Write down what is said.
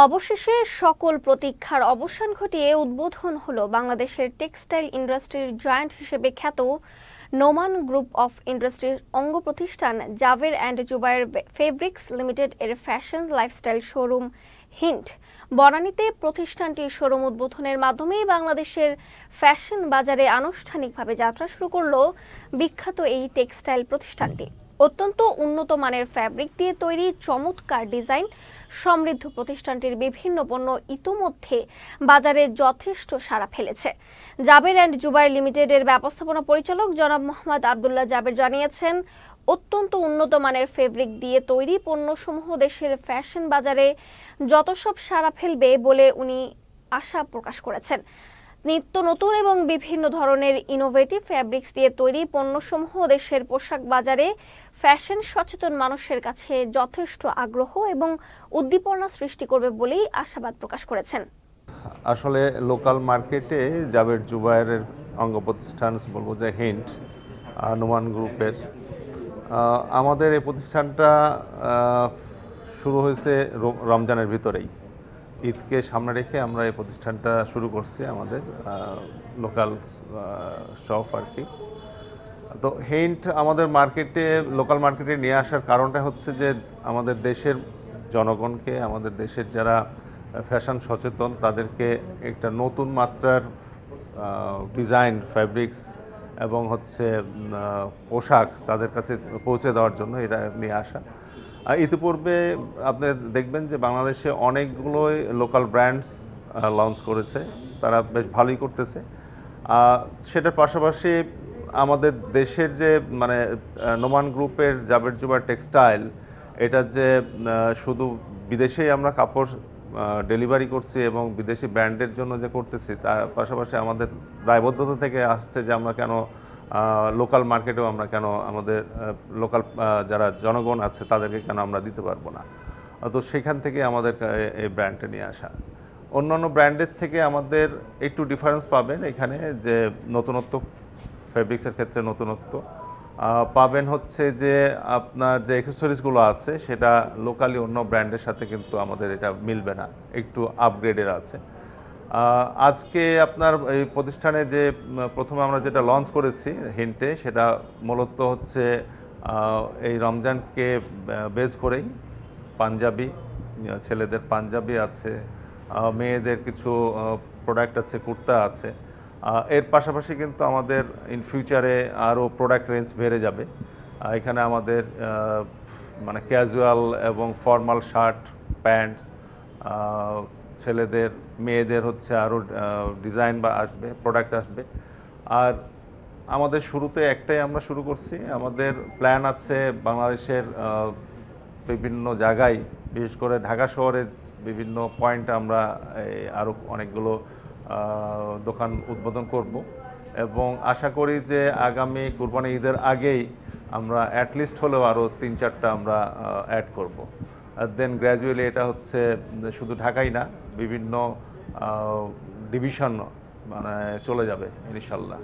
অবশেষে সকল প্রতীক্ষার অবসান ঘটিয়ে উদ্বোধন হলো বাংলাদেশের টেক্সটাইল ইন্ডাস্ট্রির জায়ান্ট হিসেবে খ্যাত নোমান গ্রুপ অফ ইন্ডাস্ট্রির অঙ্গ প্রতিষ্ঠান Jaber and Zubair fabrics limited এর ফ্যাশন লাইফস্টাইল শোরুম হিন্ট। বনানীতে প্রতিষ্ঠানটির শোরুম উদ্বোধনের মাধ্যমেই বাংলাদেশের ফ্যাশন বাজারে আনুষ্ঠানিকভাবে যাত্রা শুরু করলো বিখ্যাত এই টেক্সটাইল প্রতিষ্ঠানটি। অত্যন্ত উন্নত মানের ফ্যাব্রিক দিয়ে তৈরি চমৎকার ডিজাইন সমৃদ্ধ প্রতিষ্ঠানটির বিভিন্ন পণ্য ইতোমধ্যে বাজারে যথেষ্ট সাড়া ফেলেছে। জাবের অ্যান্ড জুবায়ের লিমিটেডের ব্যবস্থাপনা পরিচালক জনাব মোহাম্মদ আব্দুল্লাহ জাবের জানিয়েছেন, অত্যন্ত উন্নত মানের ফেব্রিক দিয়ে তৈরি পণ্যসমূহ দেশের ফ্যাশন বাজারে যত সব সাড়া ফেলবে বলে উনি আশা প্রকাশ করেছেন। নিত্য নতুন এবং বিভিন্ন ধরনের ইনোভেটিভ ফ্যাব্রিক্স দিয়ে তৈরি পণ্যসমূহ দেশের পোশাক বাজারে ফ্যাশন সচেতন মানুষের কাছে যথেষ্ট আগ্রহ এবং উদ্দীপনা সৃষ্টি করবে বলেই আশাবাদ প্রকাশ করেছেন। আসলে লোকাল মার্কেটে জাবের জুবায়ের অঙ্গ প্রতিষ্ঠান বলবো যে হিন্ট নোমান গ্রুপের আমাদের এই প্রতিষ্ঠানটা শুরু হয়েছে রমজানের ভিতরেই। ঈদকে সামনে রেখে আমরা এই প্রতিষ্ঠানটা শুরু করছি আমাদের লোকাল শপ আর কি। তো হিন্ট আমাদের মার্কেটে লোকাল মার্কেটে নিয়ে আসার কারণটা হচ্ছে যে আমাদের দেশের জনগণকে, আমাদের দেশের যারা ফ্যাশন সচেতন তাদেরকে একটা নতুন মাত্রার ডিজাইন ফ্যাব্রিক্স এবং হচ্ছে পোশাক তাদের কাছে পৌঁছে দেওয়ার জন্য এটা নিয়ে আসা। ইতিপূর্বে আপনি দেখবেন যে বাংলাদেশে অনেকগুলোই লোকাল ব্র্যান্ডস লঞ্চ করেছে, তারা বেশ ভালোই করতেছে। সেটার পাশাপাশি আমাদের দেশের যে মানে নোমান গ্রুপের জাবের জুবায়ের টেক্সটাইল, এটা যে শুধু বিদেশেই আমরা কাপড় ডেলিভারি করছি এবং বিদেশি ব্র্যান্ডের জন্য যে করতেছি, তার পাশাপাশি আমাদের দায়বদ্ধতা থেকে আসছে যে আমরা কেন লোকাল মার্কেটেও আমরা কেন আমাদের লোকাল যারা জনগণ আছে তাদেরকে কেন আমরা দিতে পারবো না। তো সেখান থেকে আমাদের এই ব্র্যান্ডটা নিয়ে আসা। অন্যান্য ব্র্যান্ডের থেকে আমাদের একটু ডিফারেন্স পাবেন এখানে, যে নতুনত্ব ফেব্রিক্সের ক্ষেত্রে নতুনত্ব পাবেন হচ্ছে যে আপনার যে অ্যাক্সেসরিজগুলো আছে সেটা লোকালি অন্য ব্র্যান্ডের সাথে কিন্তু আমাদের এটা মিলবে না, একটু আপগ্রেডের আছে। আজকে আপনার এই প্রতিষ্ঠানে যে প্রথমে আমরা যেটা লঞ্চ করেছি হিন্টে, সেটা মূলত হচ্ছে এই রমজানকে বেস করেই পাঞ্জাবি, ছেলেদের পাঞ্জাবি আছে, মেয়েদের কিছু প্রোডাক্ট আছে, কুর্তা আছে। এর পাশাপাশি কিন্তু আমাদের ইন ফিউচারে আরও প্রোডাক্ট রেঞ্জ বেড়ে যাবে। এখানে আমাদের মানে ক্যাজুয়াল এবং ফর্মাল শার্ট, প্যান্টস, ছেলেদের মেয়েদের হচ্ছে আরও ডিজাইন বা আসবে, প্রোডাক্ট আসবে। আর আমাদের শুরুতে একটাই আমরা শুরু করছি, আমাদের প্ল্যান আছে বাংলাদেশের বিভিন্ন জায়গায়, বিশেষ করে ঢাকা শহরের বিভিন্ন পয়েন্টে আমরা আরও অনেকগুলো দোকান উদ্বোধন করব এবং আশা করি যে আগামী কুরবানি ঈদের আগেই আমরা অ্যাটলিস্ট হলেও আরও 3-4টা আমরা অ্যাড করব। আর দেন গ্র্যাজুয়ালি এটা হচ্ছে শুধু ঢাকাই না, বিভিন্ন ডিভিশন মানে চলে যাবে ইনশাল্লাহ।